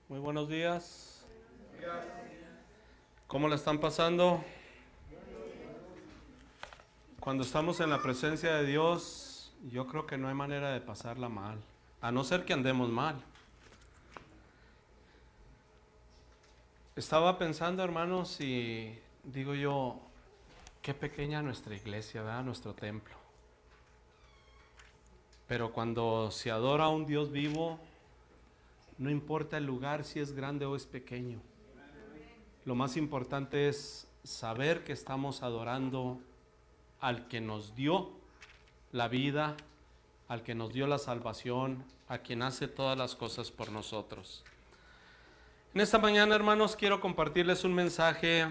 Muy buenos días. ¿Cómo la están pasando? Cuando estamos en la presencia de Dios, yo creo que no hay manera de pasarla mal, a no ser que andemos mal. Estaba pensando, hermanos, y digo yo, qué pequeña nuestra iglesia, ¿verdad? Nuestro templo. Pero cuando se adora a un Dios vivo, no importa el lugar si es grande o es pequeño. Lo más importante es saber que estamos adorando al que nos dio la vida, al que nos dio la salvación, a quien hace todas las cosas por nosotros. En esta mañana, hermanos, quiero compartirles un mensaje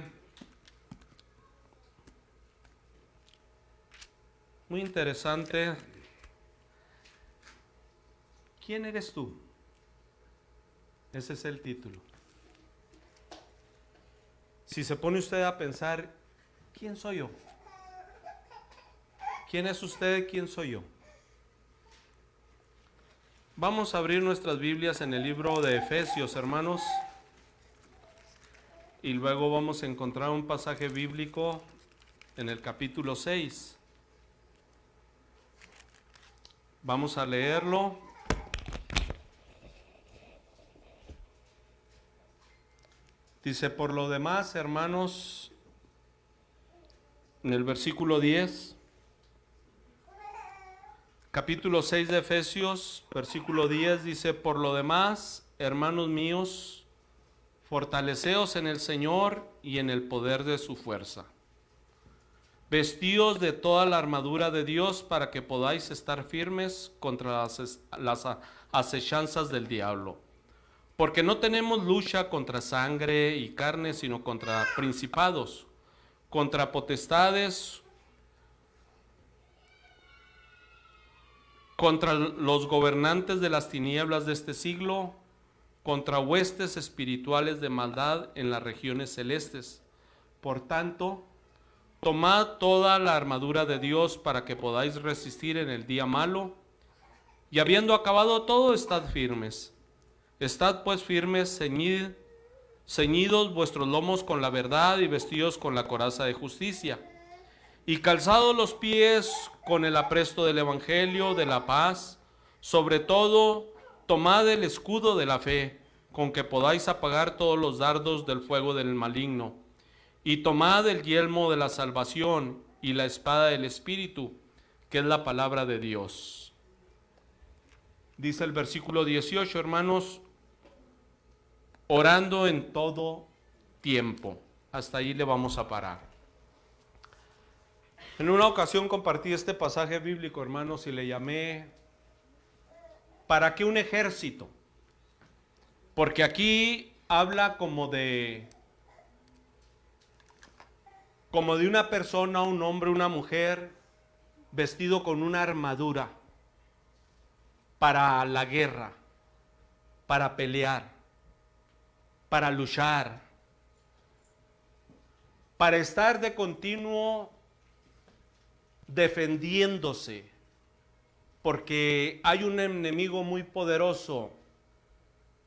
muy interesante. ¿Quién eres tú? Ese es el título. Si se pone usted a pensar, ¿quién soy yo? ¿Quién es usted? ¿Quién soy yo? Vamos a abrir nuestras Biblias en el libro de Efesios, hermanos, y luego vamos a encontrar un pasaje bíblico en el capítulo 6. Vamos a leerlo. Dice, por lo demás, hermanos, en el versículo 10, capítulo 6 de Efesios, versículo 10, dice, por lo demás, hermanos míos, fortaleceos en el Señor y en el poder de su fuerza. Vestíos de toda la armadura de Dios para que podáis estar firmes contra las acechanzas del diablo. Porque no tenemos lucha contra sangre y carne, sino contra principados, contra potestades, contra los gobernantes de las tinieblas de este siglo, contra huestes espirituales de maldad en las regiones celestes. Por tanto, tomad toda la armadura de Dios para que podáis resistir en el día malo, y habiendo acabado todo, estad firmes. Estad pues firmes, ceñidos vuestros lomos con la verdad y vestidos con la coraza de justicia, y calzados los pies con el apresto del evangelio de la paz. Sobre todo, tomad el escudo de la fe, con que podáis apagar todos los dardos del fuego del maligno. Y tomad el yelmo de la salvación y la espada del Espíritu, que es la palabra de Dios. Dice el versículo 18, hermanos, orando en todo tiempo. Hasta ahí le vamos a parar. En una ocasión compartí este pasaje bíblico, hermanos, y le llamé ¿para qué un ejército? Porque aquí habla como de una persona, un hombre, una mujer, vestido con una armadura para la guerra, para pelear, para luchar, para estar de continuo defendiéndose, porque hay un enemigo muy poderoso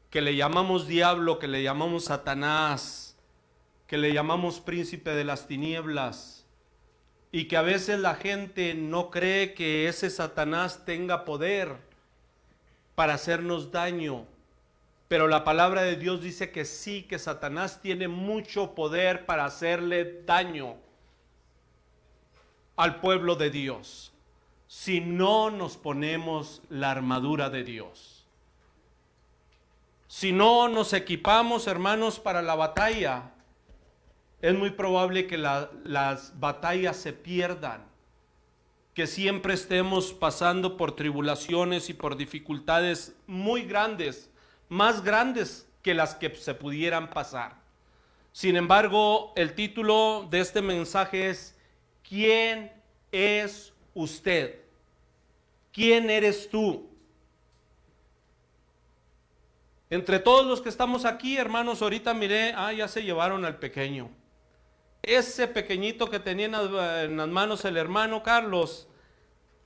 que le llamamos diablo, que le llamamos Satanás, que le llamamos príncipe de las tinieblas, y que a veces la gente no cree que ese Satanás tenga poder para hacernos daño. Pero la palabra de Dios dice que sí, que Satanás tiene mucho poder para hacerle daño al pueblo de Dios, si no nos ponemos la armadura de Dios. Si no nos equipamos, hermanos, para la batalla, es muy probable que las batallas se pierdan, que siempre estemos pasando por tribulaciones y por dificultades muy grandes, más grandes que las que se pudieran pasar. Sin embargo, el título de este mensaje es ¿quién es usted? ¿Quién eres tú? Entre todos los que estamos aquí, hermanos, ahorita miré, ya se llevaron al pequeño. Ese pequeñito que tenía en las manos el hermano Carlos,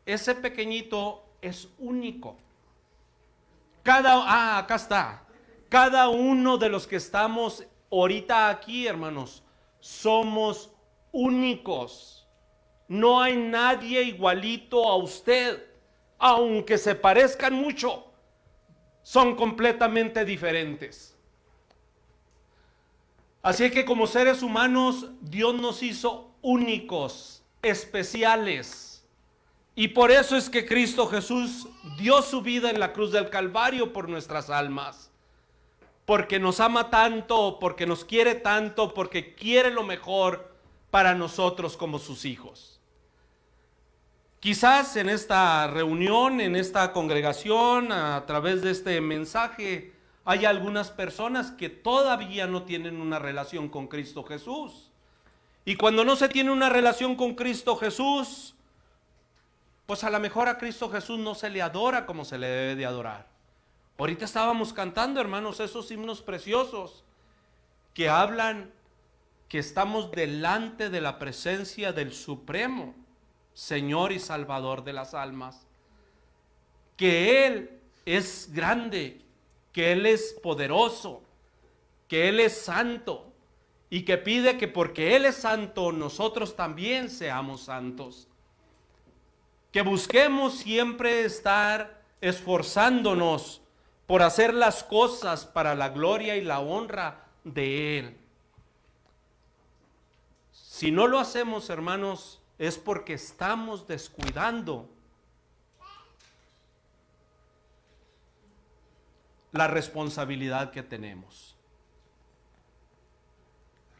ese pequeñito es único. Acá está. Cada uno de los que estamos ahorita aquí, hermanos, somos únicos. No hay nadie igualito a usted, aunque se parezcan mucho, son completamente diferentes. Así que como seres humanos, Dios nos hizo únicos, especiales. Y por eso es que Cristo Jesús dio su vida en la cruz del Calvario por nuestras almas. Porque nos ama tanto, porque nos quiere tanto, porque quiere lo mejor para nosotros como sus hijos. Quizás en esta reunión, en esta congregación, a través de este mensaje, hay algunas personas que todavía no tienen una relación con Cristo Jesús. Y cuando no se tiene una relación con Cristo Jesús, pues a lo mejor a Cristo Jesús no se le adora como se le debe de adorar. Ahorita estábamos cantando, hermanos, esos himnos preciosos que hablan que estamos delante de la presencia del Supremo Señor y Salvador de las almas, que Él es grande, que Él es poderoso, que Él es santo y que pide que porque Él es santo nosotros también seamos santos. Que busquemos siempre estar esforzándonos por hacer las cosas para la gloria y la honra de Él. Si no lo hacemos, hermanos, es porque estamos descuidando la responsabilidad que tenemos.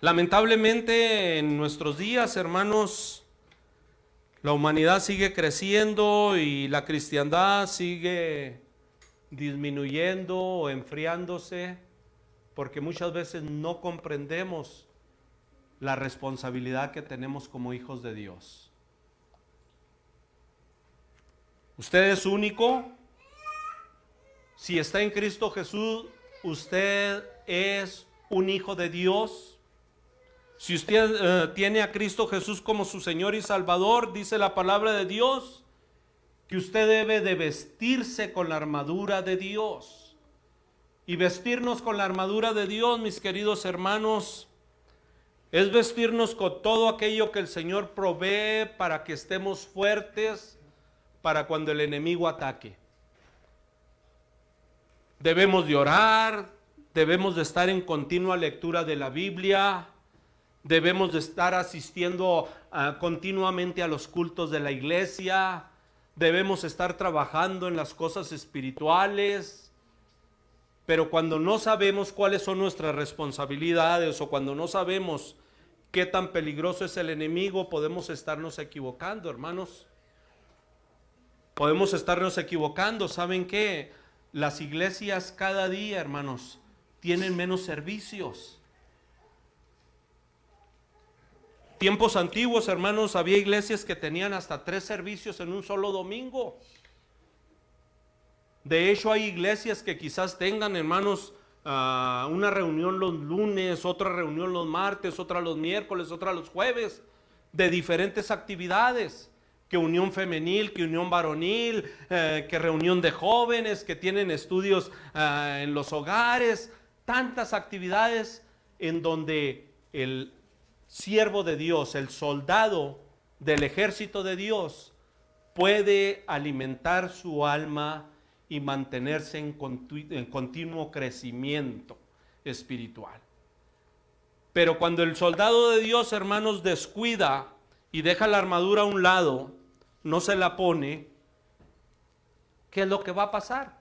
Lamentablemente en nuestros días, hermanos, la humanidad sigue creciendo y la cristiandad sigue disminuyendo o enfriándose porque muchas veces no comprendemos la responsabilidad que tenemos como hijos de Dios. Usted es único. Si está en Cristo Jesús, usted es un hijo de Dios. Si usted tiene a Cristo Jesús como su Señor y Salvador, dice la palabra de Dios, que usted debe de vestirse con la armadura de Dios. Y vestirnos con la armadura de Dios, mis queridos hermanos, es vestirnos con todo aquello que el Señor provee para que estemos fuertes para cuando el enemigo ataque. Debemos de orar, debemos de estar en continua lectura de la Biblia, debemos de estar asistiendo continuamente a los cultos de la iglesia, debemos estar trabajando en las cosas espirituales, pero cuando no sabemos cuáles son nuestras responsabilidades o cuando no sabemos qué tan peligroso es el enemigo, podemos estarnos equivocando, hermanos. Podemos estarnos equivocando. ¿Saben qué? Las iglesias cada día, hermanos, tienen menos servicios. Tiempos antiguos, hermanos, había iglesias que tenían hasta 3 servicios en un solo domingo. De hecho, hay iglesias que quizás tengan, hermanos, una reunión los lunes, otra reunión los martes, otra los miércoles, otra los jueves, de diferentes actividades. Que unión femenil, que unión varonil, que reunión de jóvenes, que tienen estudios en los hogares, tantas actividades en donde el siervo de Dios, el soldado del ejército de Dios, puede alimentar su alma y mantenerse en continuo crecimiento espiritual. Pero cuando el soldado de Dios, hermanos, descuida y deja la armadura a un lado, no se la pone, ¿qué es lo que va a pasar?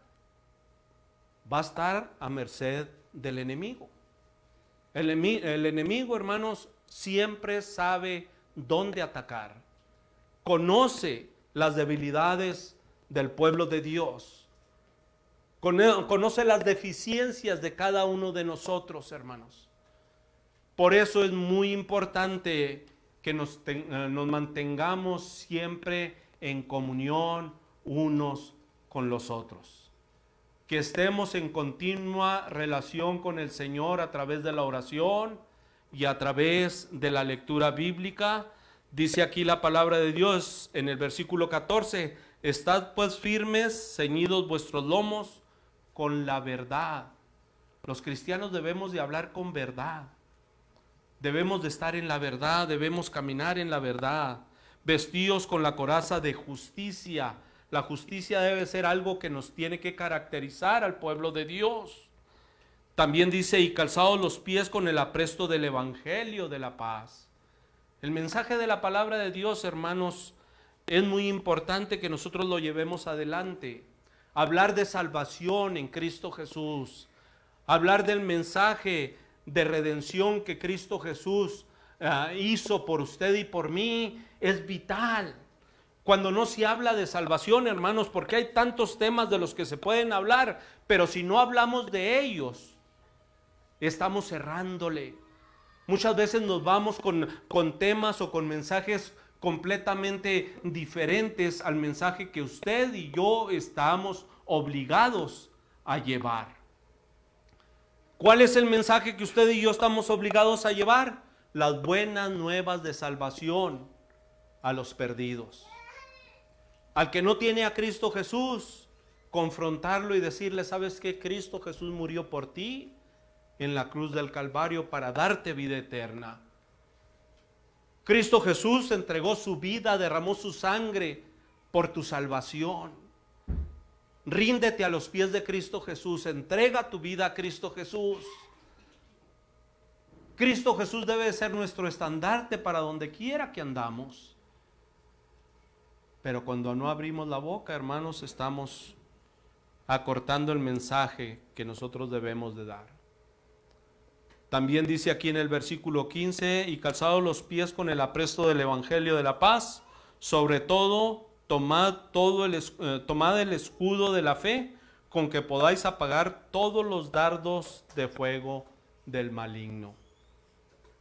Va a estar a merced del enemigo. El enemigo, hermanos, siempre sabe dónde atacar. Conoce las debilidades del pueblo de Dios. Conoce las deficiencias de cada uno de nosotros, hermanos. Por eso es muy importante que nos mantengamos siempre en comunión unos con los otros. Que estemos en continua relación con el Señor a través de la oración y a través de la lectura bíblica. Dice aquí la palabra de Dios en el versículo 14, estad pues firmes, ceñidos vuestros lomos con la verdad. Los cristianos debemos de hablar con verdad. Debemos de estar en la verdad, debemos caminar en la verdad, vestidos con la coraza de justicia. La justicia debe ser algo que nos tiene que caracterizar al pueblo de Dios. También dice, y calzados los pies con el apresto del evangelio de la paz. El mensaje de la palabra de Dios, hermanos, es muy importante que nosotros lo llevemos adelante. Hablar de salvación en Cristo Jesús. Hablar del mensaje de redención que Cristo Jesús hizo por usted y por mí es vital. Cuando no se habla de salvación, hermanos, porque hay tantos temas de los que se pueden hablar, pero si no hablamos de ellos, estamos cerrándole. Muchas veces nos vamos con temas o con mensajes completamente diferentes al mensaje que usted y yo estamos obligados a llevar. ¿Cuál es el mensaje que usted y yo estamos obligados a llevar? Las buenas nuevas de salvación a los perdidos. Al que no tiene a Cristo Jesús, confrontarlo y decirle, ¿sabes qué? Cristo Jesús murió por ti en la cruz del Calvario para darte vida eterna. Cristo Jesús entregó su vida, derramó su sangre por tu salvación. Ríndete a los pies de Cristo Jesús, entrega tu vida a Cristo Jesús. Cristo Jesús debe ser nuestro estandarte para donde quiera que andamos. Pero cuando no abrimos la boca, hermanos, estamos acortando el mensaje que nosotros debemos de dar. También dice aquí en el versículo 15, y calzados los pies con el apresto del evangelio de la paz, sobre todo tomad el escudo de la fe, con que podáis apagar todos los dardos de fuego del maligno.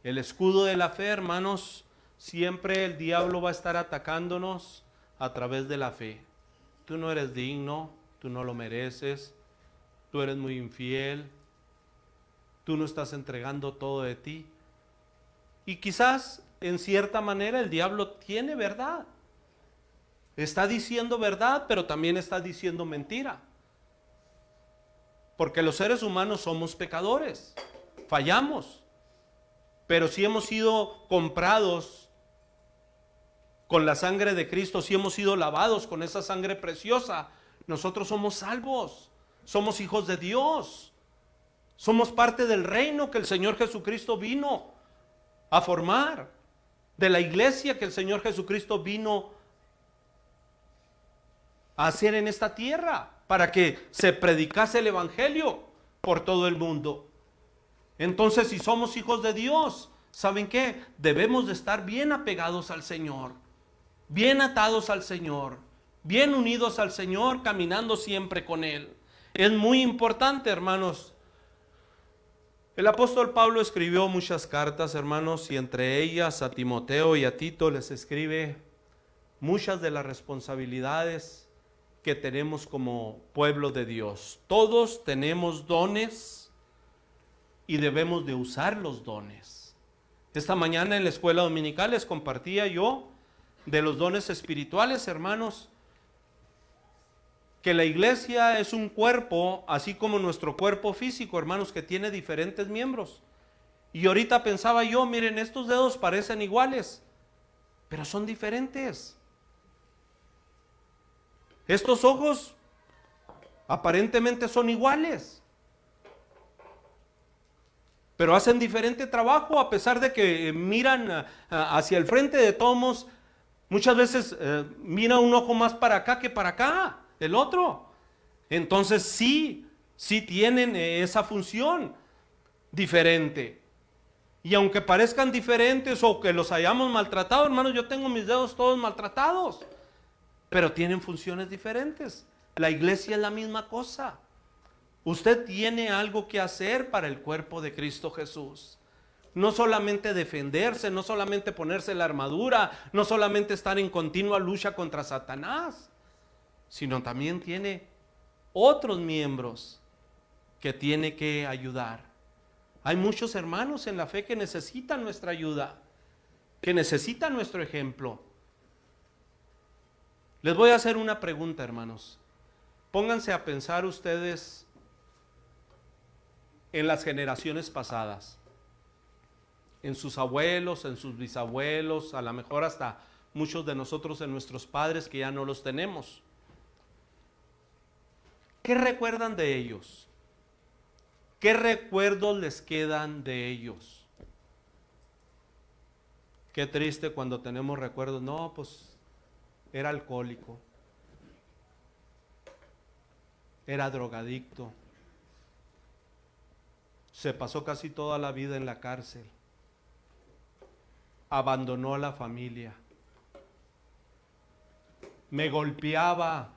El escudo de la fe, hermanos, siempre el diablo va a estar atacándonos a través de la fe. Tú no eres digno, tú no lo mereces, tú eres muy infiel, tú no estás entregando todo de ti. Y quizás en cierta manera el diablo tiene verdad. Está diciendo verdad, pero también está diciendo mentira. Porque los seres humanos somos pecadores, fallamos. Pero si hemos sido comprados con la sangre de Cristo, si hemos sido lavados con esa sangre preciosa, nosotros somos salvos, somos hijos de Dios. Somos parte del reino que el Señor Jesucristo vino a formar, de la iglesia que el Señor Jesucristo vino a hacer en esta tierra, para que se predicase el evangelio por todo el mundo. Entonces, si somos hijos de Dios, ¿saben qué? Debemos de estar bien apegados al Señor, bien atados al Señor, bien unidos al Señor, caminando siempre con Él. Es muy importante, hermanos. El apóstol Pablo escribió muchas cartas, hermanos, y entre ellas a Timoteo y a Tito les escribe muchas de las responsabilidades que tenemos como pueblo de Dios. Todos tenemos dones y debemos de usar los dones. Esta mañana en la escuela dominical les compartía yo de los dones espirituales, hermanos, que la iglesia es un cuerpo, así como nuestro cuerpo físico, hermanos, que tiene diferentes miembros. Y ahorita pensaba yo, miren, estos dedos parecen iguales, pero son diferentes. Estos ojos aparentemente son iguales, pero hacen diferente trabajo, a pesar de que miran hacia el frente. De todos modos, muchas veces mira un ojo más para acá que para acá, el otro. Entonces sí tienen esa función diferente. Y aunque parezcan diferentes o que los hayamos maltratado, hermanos, yo tengo mis dedos todos maltratados, pero tienen funciones diferentes. La iglesia es la misma cosa. Usted tiene algo que hacer para el cuerpo de Cristo Jesús. No solamente defenderse, no solamente ponerse la armadura, no solamente estar en continua lucha contra Satanás, sino también tiene otros miembros que tiene que ayudar. Hay muchos hermanos en la fe que necesitan nuestra ayuda, que necesitan nuestro ejemplo. Les voy a hacer una pregunta, hermanos. Pónganse a pensar ustedes en las generaciones pasadas, en sus abuelos, en sus bisabuelos, a lo mejor hasta muchos de nosotros en nuestros padres que ya no los tenemos. ¿Qué recuerdan de ellos? ¿Qué recuerdos les quedan de ellos? Qué triste cuando tenemos recuerdos. No, pues era alcohólico, era drogadicto, se pasó casi toda la vida en la cárcel, abandonó a la familia, me golpeaba.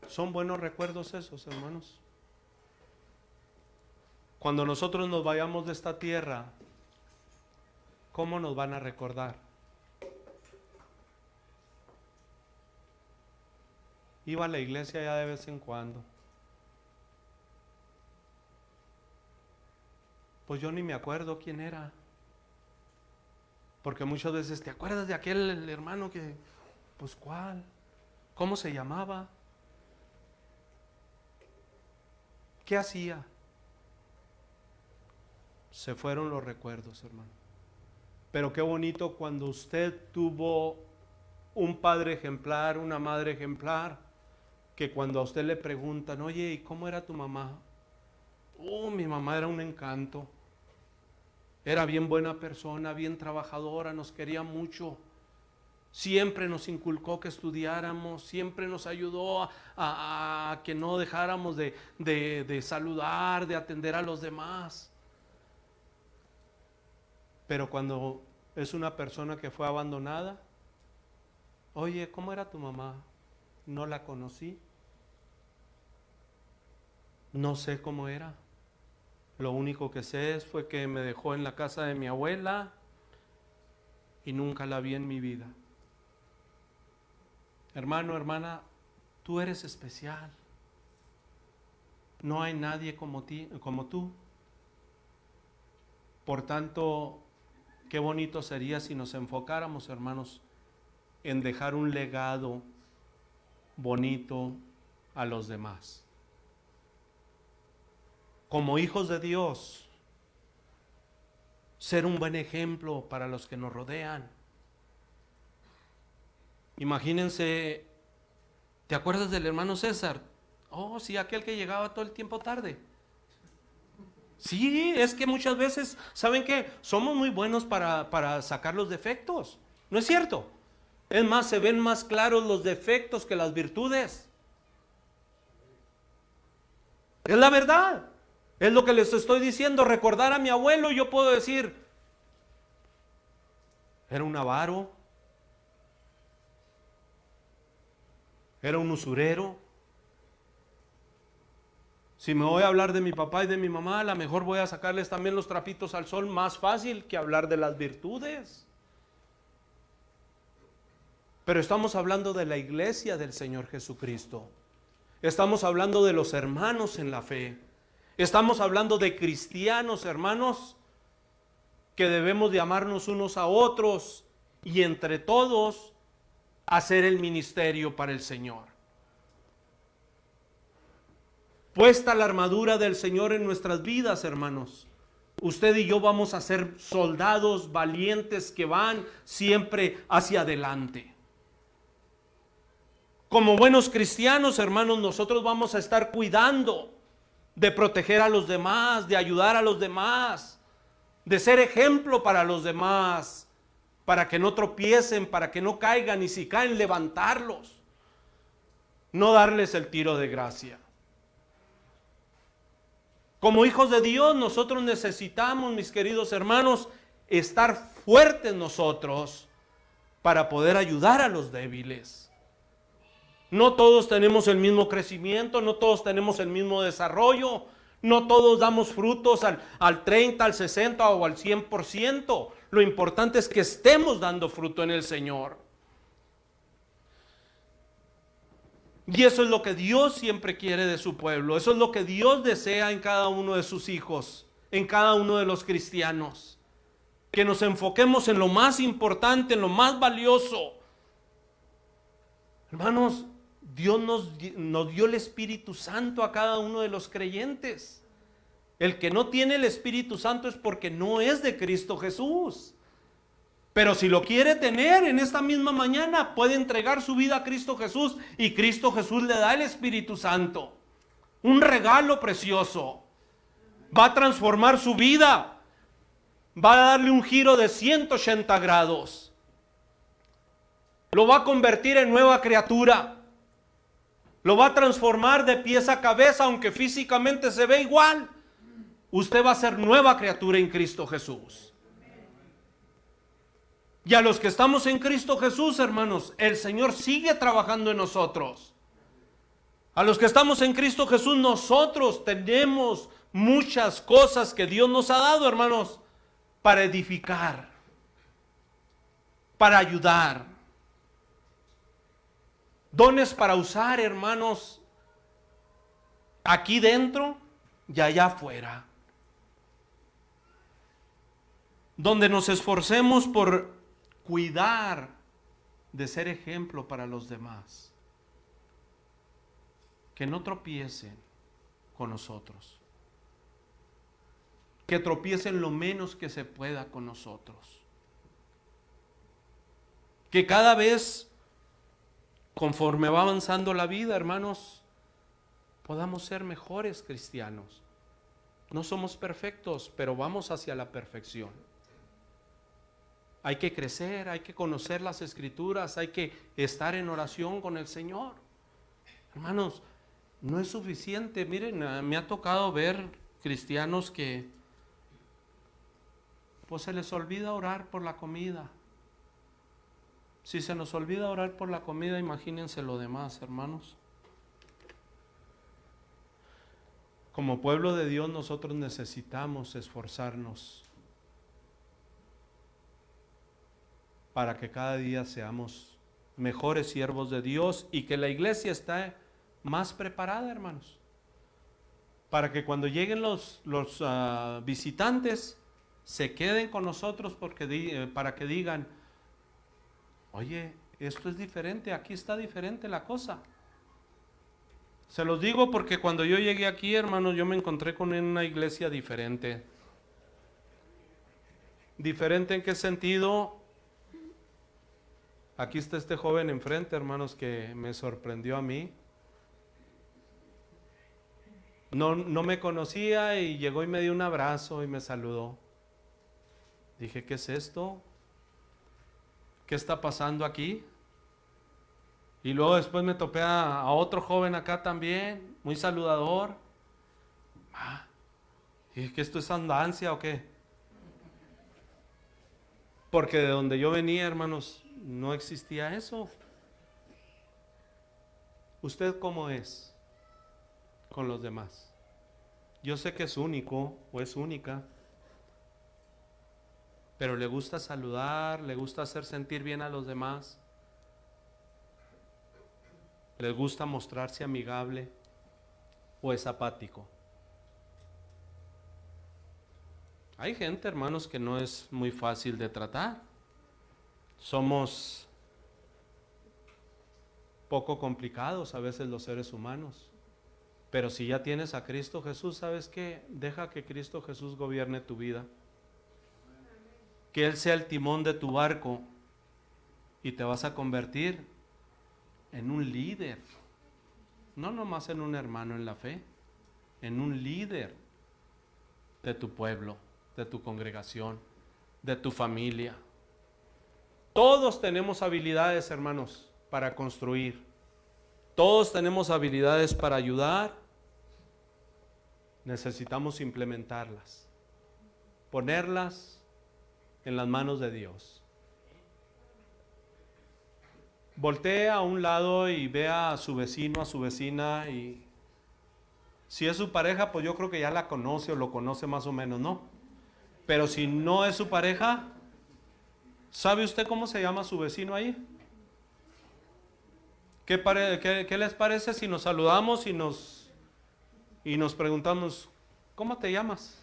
¿Son buenos recuerdos esos, hermanos? Cuando nosotros nos vayamos de esta tierra, ¿cómo nos van a recordar? Iba a la iglesia ya de vez en cuando. Pues yo ni me acuerdo quién era. Porque muchas veces, ¿te acuerdas de aquel hermano que, pues cuál? ¿Cómo se llamaba? ¿Qué hacía? Se fueron los recuerdos, hermano. Pero qué bonito cuando usted tuvo un padre ejemplar, una madre ejemplar, que cuando a usted le preguntan, oye, ¿y cómo era tu mamá? Mi mamá era un encanto. Era bien buena persona, bien trabajadora, nos quería mucho. Siempre nos inculcó que estudiáramos, siempre nos ayudó a que no dejáramos de saludar, de atender a los demás. Pero cuando es una persona que fue abandonada, oye, ¿cómo era tu mamá? No la conocí, no sé cómo era. Lo único que sé fue que me dejó en la casa de mi abuela y nunca la vi en mi vida. Hermano, hermana, tú eres especial. No hay nadie como tú. Por tanto, qué bonito sería si nos enfocáramos, hermanos, en dejar un legado bonito a los demás. Como hijos de Dios, ser un buen ejemplo para los que nos rodean. Imagínense, ¿te acuerdas del hermano César? Oh, sí, aquel que llegaba todo el tiempo tarde. Sí, es que muchas veces, ¿saben qué? Somos muy buenos para sacar los defectos. ¿No es cierto? Es más, se ven más claros los defectos que las virtudes. Es la verdad. Es lo que les estoy diciendo. Recordar a mi abuelo, yo puedo decir, era un avaro, era un usurero. Si me voy a hablar de mi papá y de mi mamá, a lo mejor voy a sacarles también los trapitos al sol más fácil que hablar de las virtudes. Pero estamos hablando de la iglesia del Señor Jesucristo. Estamos hablando de los hermanos en la fe. Estamos hablando de cristianos, hermanos, que debemos de amarnos unos a otros y entre todos hacer el ministerio para el Señor. Puesta la armadura del Señor en nuestras vidas, hermanos, usted y yo vamos a ser soldados valientes que van siempre hacia adelante. Como buenos cristianos, hermanos, nosotros vamos a estar cuidando de proteger a los demás, de ayudar a los demás, de ser ejemplo para los demás, para que no tropiecen, para que no caigan y si caen levantarlos, no darles el tiro de gracia. Como hijos de Dios, nosotros necesitamos, mis queridos hermanos, estar fuertes nosotros para poder ayudar a los débiles. No todos tenemos el mismo crecimiento, no todos tenemos el mismo desarrollo, no todos damos frutos al 30, al 60 o al 100%. Lo importante es que estemos dando fruto en el Señor. Y eso es lo que Dios siempre quiere de su pueblo. Eso es lo que Dios desea en cada uno de sus hijos, en cada uno de los cristianos. Que nos enfoquemos en lo más importante, en lo más valioso. Hermanos, Dios nos dio el Espíritu Santo a cada uno de los creyentes. El que no tiene el Espíritu Santo es porque no es de Cristo Jesús. Pero si lo quiere tener en esta misma mañana, puede entregar su vida a Cristo Jesús y Cristo Jesús le da el Espíritu Santo. Un regalo precioso. Va a transformar su vida. Va a darle un giro de 180 grados. Lo va a convertir en nueva criatura. Lo va a transformar de pies a cabeza, aunque físicamente se ve igual. Usted va a ser nueva criatura en Cristo Jesús. Y a los que estamos en Cristo Jesús, hermanos, el Señor sigue trabajando en nosotros. A los que estamos en Cristo Jesús, nosotros tenemos muchas cosas que Dios nos ha dado, hermanos, para edificar, para ayudar. Dones para usar, hermanos, aquí dentro y allá afuera. Donde nos esforcemos por cuidar de ser ejemplo para los demás. Que no tropiecen con nosotros. Que tropiecen lo menos que se pueda con nosotros. Que cada vez, conforme va avanzando la vida, hermanos, podamos ser mejores cristianos. No somos perfectos, pero vamos hacia la perfección. Hay que crecer, hay que conocer las Escrituras, hay que estar en oración con el Señor. Hermanos, no es suficiente. Miren, me ha tocado ver cristianos que pues se les olvida orar por la comida. Si se nos olvida orar por la comida, imagínense lo demás, hermanos. Como pueblo de Dios, nosotros necesitamos esforzarnos para que cada día seamos mejores siervos de Dios y que la iglesia esté más preparada, hermanos, para que cuando lleguen los visitantes se queden con nosotros para que digan: oye, esto es diferente, aquí está diferente la cosa. Se los digo porque cuando yo llegué aquí, hermanos, yo me encontré con una iglesia diferente. ¿Diferente en qué sentido? Aquí está este joven enfrente, hermanos, que me sorprendió a mí. No me conocía y llegó y me dio un abrazo y me saludó. Dije, ¿qué es esto? ¿Qué está pasando aquí? Y luego después me topé a otro joven acá también, muy saludador. Dije, ¿que esto es andancia o qué? Porque de donde yo venía, hermanos, no existía eso. ¿Usted cómo es con los demás? Yo sé que es único o es única, pero le gusta saludar, le gusta hacer sentir bien a los demás, le gusta mostrarse amigable o es apático. Hay gente, hermanos, que no es muy fácil de tratar. Somos poco complicados a veces los seres humanos. Pero si ya tienes a Cristo Jesús, ¿sabes qué? Deja que Cristo Jesús gobierne tu vida. Que Él sea el timón de tu barco y te vas a convertir en un líder. No nomás en un hermano en la fe, en un líder de tu pueblo, de tu congregación, de tu familia. Todos tenemos habilidades, hermanos, para construir. Todos tenemos habilidades para ayudar. Necesitamos implementarlas, ponerlas en las manos de Dios. Voltee a un lado y vea a su vecino, a su vecina, y si es su pareja, pues yo creo que ya la conoce o lo conoce más o menos, ¿no? Pero si no es su pareja, ¿sabe usted cómo se llama su vecino ahí? ¿Qué les parece si nos saludamos y nos preguntamos, ¿cómo te llamas?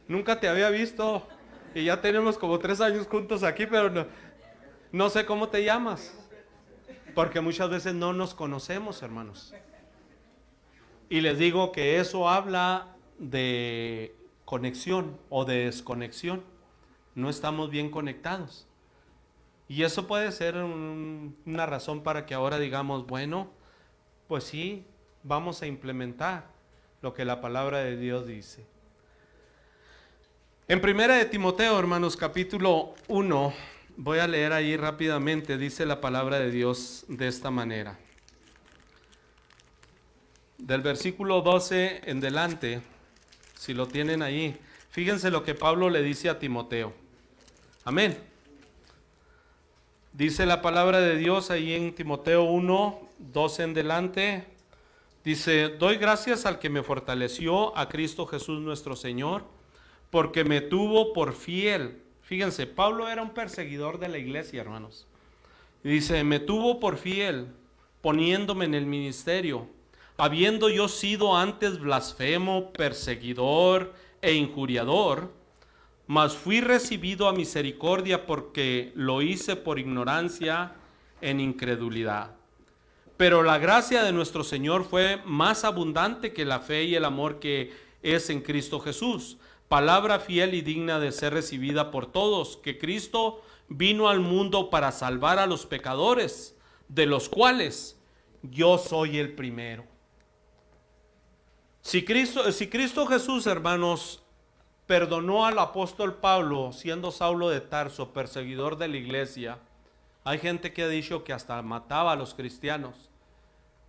Nunca te había visto y ya tenemos como 3 años juntos aquí, pero no sé cómo te llamas. Porque muchas veces no nos conocemos, hermanos. Y les digo que eso habla de conexión o de desconexión. No estamos bien conectados. Y eso puede ser una razón para que ahora digamos, bueno, pues sí, vamos a implementar lo que la palabra de Dios dice. En primera de Timoteo, hermanos, capítulo 1, voy a leer ahí rápidamente, dice la palabra de Dios de esta manera. Del versículo 12 en delante, si lo tienen ahí, fíjense lo que Pablo le dice a Timoteo. Amén. Dice la palabra de Dios ahí en Timoteo 1, 12 en delante. Dice, doy gracias al que me fortaleció, a Cristo Jesús nuestro Señor, porque me tuvo por fiel. Fíjense, Pablo era un perseguidor de la iglesia, hermanos. Y dice, me tuvo por fiel, poniéndome en el ministerio, habiendo yo sido antes blasfemo, perseguidor e injuriador, mas fui recibido a misericordia porque lo hice por ignorancia en incredulidad. Pero la gracia de nuestro Señor fue más abundante que la fe y el amor que es en Cristo Jesús. Palabra fiel y digna de ser recibida por todos, que Cristo vino al mundo para salvar a los pecadores, de los cuales yo soy el primero. Si Cristo Jesús, hermanos, perdonó al apóstol Pablo, siendo Saulo de Tarso, perseguidor de la iglesia, hay gente que ha dicho que hasta mataba a los cristianos.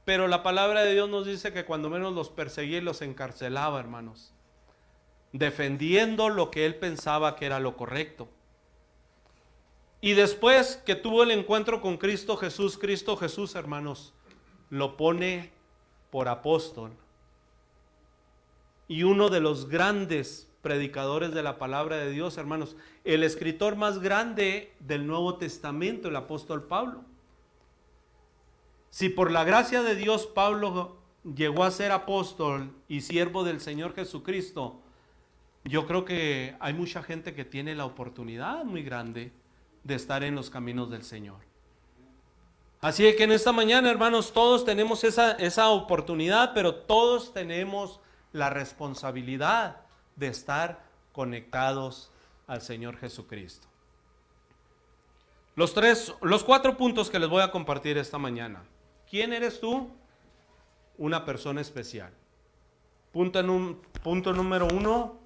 Pero la palabra de Dios nos dice que cuando menos los perseguía y los encarcelaba, hermanos, defendiendo lo que él pensaba que era lo correcto. Y después que tuvo el encuentro con Cristo Jesús, hermanos, lo pone por apóstol. Y uno de los grandes predicadores de la palabra de Dios, hermanos, el escritor más grande del Nuevo Testamento, el apóstol Pablo. Si por la gracia de Dios Pablo llegó a ser apóstol y siervo del Señor Jesucristo, yo creo que hay mucha gente que tiene la oportunidad muy grande de estar en los caminos del Señor. Así que en esta mañana, hermanos, todos tenemos esa oportunidad, pero todos tenemos la responsabilidad de estar conectados al Señor Jesucristo. Los 4 puntos que les voy a compartir esta mañana. ¿Quién eres tú? Una persona especial. Punto número 1,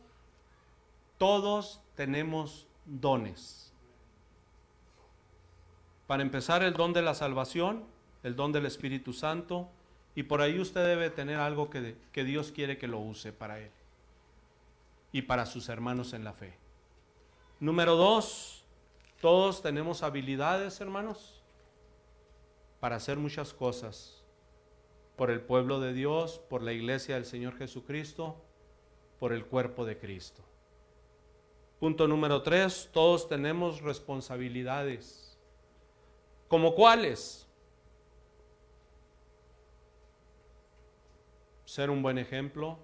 todos tenemos dones. Para empezar, el don de la salvación, el don del Espíritu Santo, y por ahí usted debe tener algo que Dios quiere que lo use para él y para sus hermanos en la fe. Número 2, todos tenemos habilidades, hermanos, para hacer muchas cosas por el pueblo de Dios, por la iglesia del Señor Jesucristo, por el cuerpo de Cristo. Punto número 3, todos tenemos responsabilidades. ¿Como cuáles? Ser un buen ejemplo,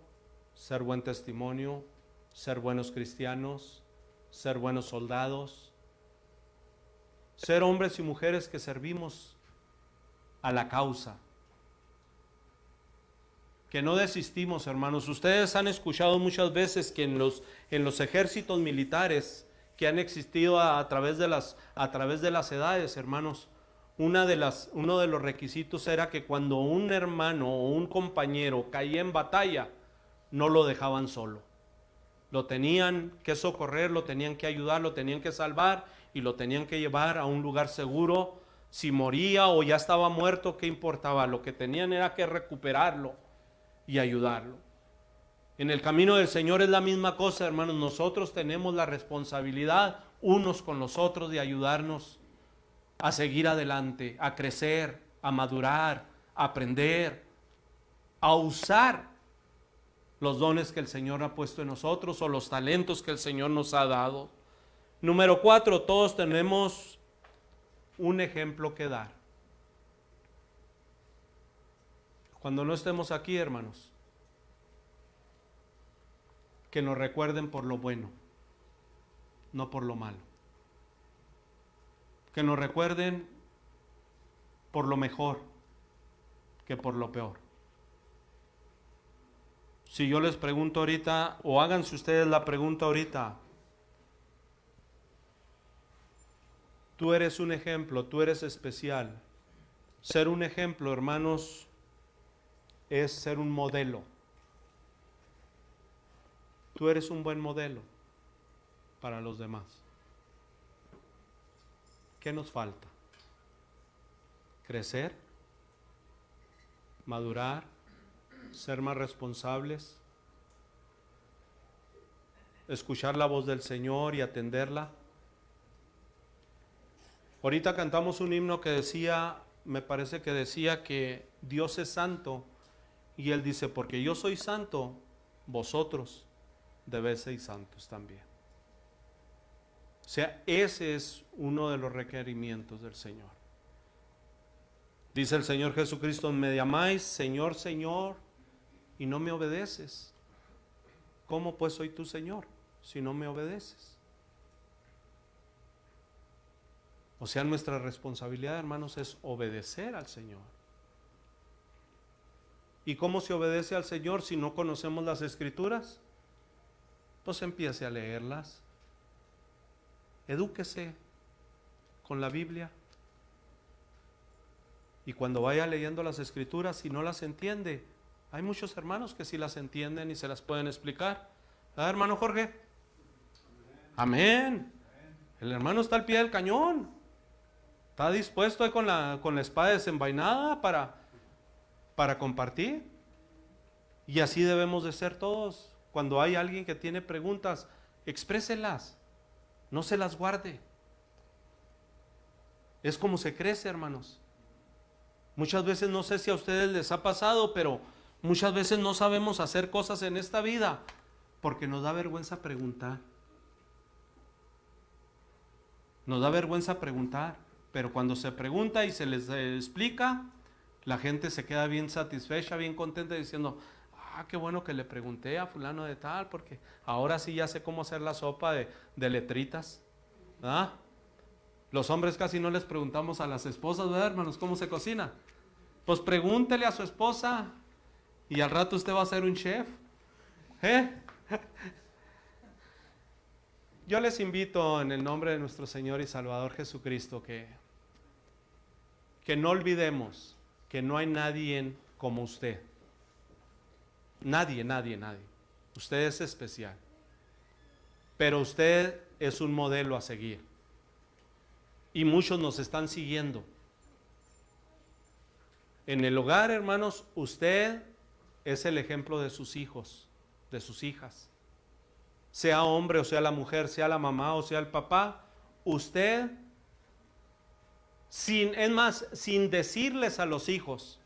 ser buen testimonio, ser buenos cristianos, ser buenos soldados, ser hombres y mujeres que servimos a la causa, que no desistimos, hermanos. Ustedes han escuchado muchas veces que en los ejércitos militares que han existido a través de las edades, hermanos, uno de los requisitos era que cuando un hermano o un compañero caía en batalla, no lo dejaban solo. Lo tenían que socorrer, lo tenían que ayudar, lo tenían que salvar y lo tenían que llevar a un lugar seguro. Si moría o ya estaba muerto, ¿qué importaba? Lo que tenían era que recuperarlo y ayudarlo. En el camino del Señor es la misma cosa, hermanos. Nosotros tenemos la responsabilidad unos con los otros de ayudarnos a seguir adelante, a crecer, a madurar, a aprender, a usar los dones que el Señor ha puesto en nosotros o los talentos que el Señor nos ha dado. Número 4, todos tenemos un ejemplo que dar. Cuando no estemos aquí, hermanos, que nos recuerden por lo bueno, no por lo malo. Que nos recuerden por lo mejor que por lo peor. Si yo les pregunto ahorita, o háganse ustedes la pregunta ahorita, tú eres un ejemplo, tú eres especial. Ser un ejemplo, hermanos, es ser un modelo. Tú eres un buen modelo para los demás. ¿Qué nos falta? Crecer, madurar, ser más responsables, escuchar la voz del Señor y atenderla. Ahorita cantamos un himno que decía, me parece que decía que Dios es santo, y Él dice, porque yo soy santo, vosotros debéis ser santos también. O sea, ese es uno de los requerimientos del Señor. Dice el Señor Jesucristo, me llamáis Señor, Señor, y no me obedeces. ¿Cómo pues soy tu Señor si no me obedeces? O sea, nuestra responsabilidad, hermanos, es obedecer al Señor. ¿Y cómo se obedece al Señor si no conocemos las Escrituras? Pues empiece a leerlas. Edúquese con la Biblia. Y cuando vaya leyendo las Escrituras, si no las entiende, hay muchos hermanos que sí las entienden y se las pueden explicar. ¿Ah, hermano Jorge? Amén. El hermano está al pie del cañón. Está dispuesto ahí con la espada desenvainada para compartir. Y así debemos de ser todos. Cuando hay alguien que tiene preguntas, expréselas. No se las guarde. Es como se crece, hermanos. Muchas veces, no sé si a ustedes les ha pasado, pero muchas veces no sabemos hacer cosas en esta vida porque nos da vergüenza preguntar. Nos da vergüenza preguntar, pero cuando se pregunta y se les explica, la gente se queda bien satisfecha, bien contenta, diciendo, qué bueno que le pregunté a fulano de tal, porque ahora sí ya sé cómo hacer la sopa de letritas. ¿Ah? Los hombres casi no les preguntamos a las esposas, ¿verdad, hermanos, cómo se cocina? Pues pregúntele a su esposa y al rato usted va a ser un chef. Yo les invito en el nombre de nuestro Señor y Salvador Jesucristo que no olvidemos que no hay nadie como usted. Nadie, nadie, nadie. Usted es especial. Pero usted es un modelo a seguir. Y muchos nos están siguiendo. En el hogar, hermanos, usted es el ejemplo de sus hijos, de sus hijas. Sea hombre o sea la mujer, sea la mamá o sea el papá, usted, sin decirles a los hijos,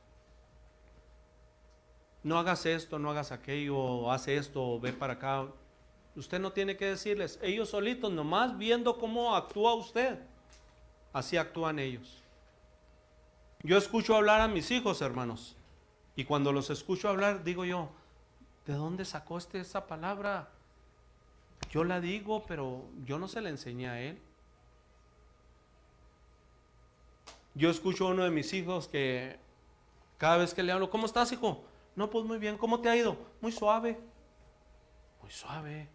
no hagas esto, no hagas aquello, o haz esto, o ve para acá. Usted no tiene que decirles, ellos solitos, nomás viendo cómo actúa usted, así actúan ellos. Yo escucho hablar a mis hijos, hermanos, y cuando los escucho hablar, digo yo, ¿de dónde sacó esa palabra? Yo la digo, pero yo no se la enseñé a él. Yo escucho a uno de mis hijos que cada vez que le hablo, ¿cómo estás, hijo? No, pues muy bien. ¿Cómo te ha ido? Muy suave. Muy suave.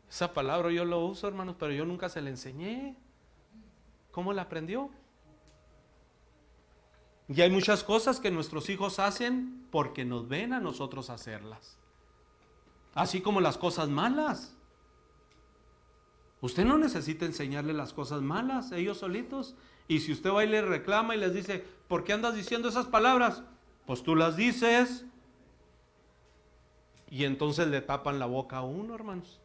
Esa palabra yo lo uso, hermanos, pero yo nunca se la enseñé. ¿Cómo la aprendió? Y hay muchas cosas que nuestros hijos hacen porque nos ven a nosotros hacerlas. Así como las cosas malas. Usted no necesita enseñarle las cosas malas, ellos solitos. Y si usted va y les reclama y les dice, ¿por qué andas diciendo esas palabras? Pues tú las dices. Y entonces le tapan la boca a uno, hermanos.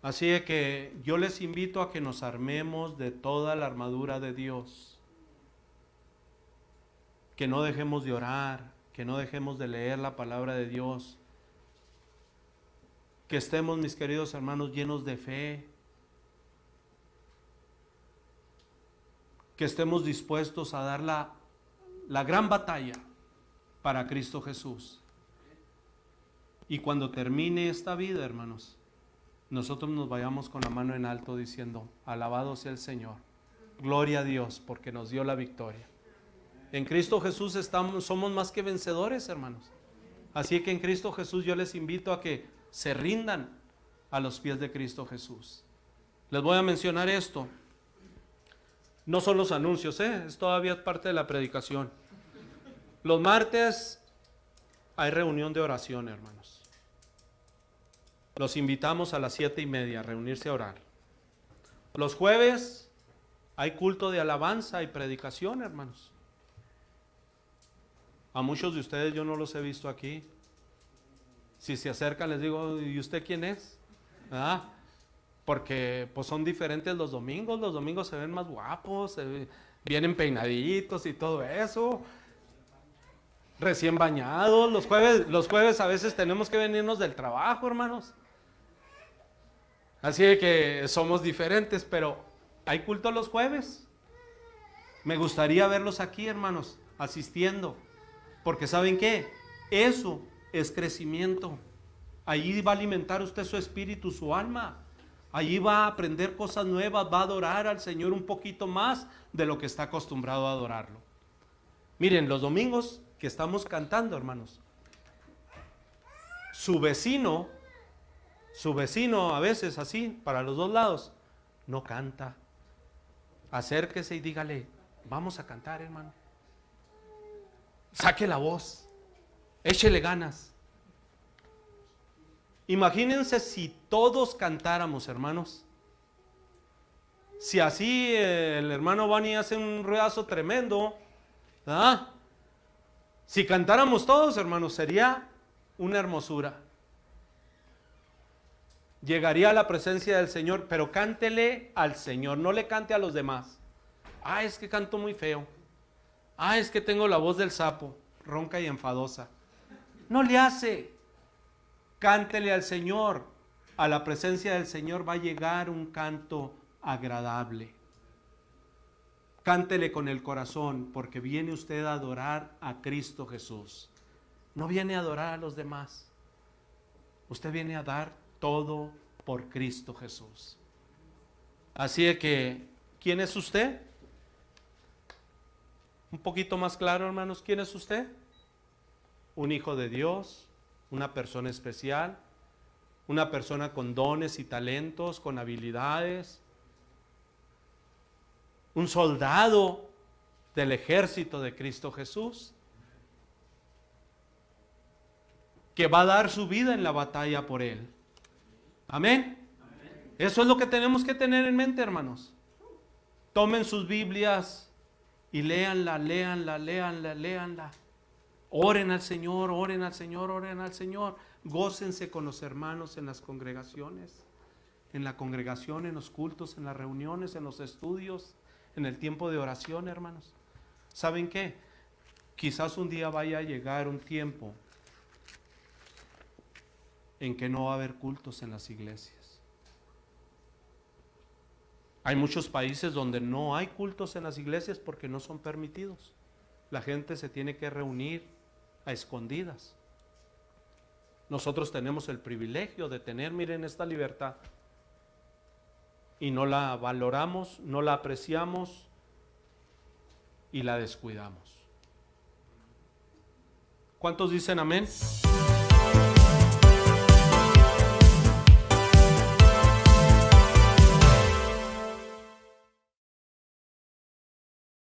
Así de que yo les invito a que nos armemos de toda la armadura de Dios. Que no dejemos de orar, que no dejemos de leer la palabra de Dios. Que estemos, mis queridos hermanos, llenos de fe. Que estemos dispuestos a dar la gran batalla para Cristo Jesús. Y cuando termine esta vida, hermanos, nosotros nos vayamos con la mano en alto diciendo, alabado sea el Señor, Gloria a Dios porque nos dio la victoria. En Cristo Jesús somos más que vencedores, hermanos. Así que en Cristo Jesús yo les invito a que se rindan a los pies de Cristo Jesús. Les voy a mencionar esto. No son los anuncios, es todavía parte de la predicación. Los martes hay reunión de oración, hermanos. Los invitamos a las 7:30 a reunirse a orar. Los jueves hay culto de alabanza y predicación, hermanos. A muchos de ustedes yo no los he visto aquí. Si se acercan les digo, ¿y usted quién es? Porque pues son diferentes los domingos se ven más guapos, vienen peinaditos y todo eso, recién bañados. Los jueves a veces tenemos que venirnos del trabajo, hermanos. Así de que somos diferentes, pero hay culto los jueves. Me gustaría verlos aquí, hermanos, asistiendo, porque ¿saben qué? Eso es crecimiento. Allí va a alimentar usted su espíritu, su alma. Allí va a aprender cosas nuevas, va a adorar al Señor un poquito más de lo que está acostumbrado a adorarlo. Miren, los domingos que estamos cantando, hermanos, su vecino a veces así, para los dos lados, no canta. Acérquese y dígale, vamos a cantar, hermano. Saque la voz, échele ganas. Imagínense si todos cantáramos, hermanos. Si así el hermano Bani hace un ruedazo tremendo, ¿verdad? Si cantáramos todos, hermanos, sería una hermosura. Llegaría a la presencia del Señor, pero cántele al Señor, no le cante a los demás. Es que canto muy feo. Es que tengo la voz del sapo, ronca y enfadosa. No le hace. Cántele al Señor. A la presencia del Señor va a llegar un canto agradable. Cántele con el corazón, porque viene usted a adorar a Cristo Jesús. No viene a adorar a los demás. Usted viene a dar todo por Cristo Jesús. Así de que, ¿quién es usted? Un poquito más claro, hermanos, ¿quién es usted? Un hijo de Dios, una persona especial, una persona con dones y talentos, con habilidades, un soldado del ejército de Cristo Jesús, que va a dar su vida en la batalla por Él. Amén. Eso es lo que tenemos que tener en mente, hermanos. Tomen sus Biblias y léanla. Oren al Señor, oren al Señor, oren al Señor. Gócense con los hermanos en las congregaciones, en la congregación, en los cultos, en las reuniones, en los estudios, en el tiempo de oración, hermanos. ¿Saben qué? Quizás un día vaya a llegar un tiempo en que no va a haber cultos en las iglesias. Hay muchos países donde no hay cultos en las iglesias porque no son permitidos. La gente se tiene que reunir a escondidas. Nosotros tenemos el privilegio de tener, miren, esta libertad. Y no la valoramos, no la apreciamos y la descuidamos. ¿Cuántos dicen amén?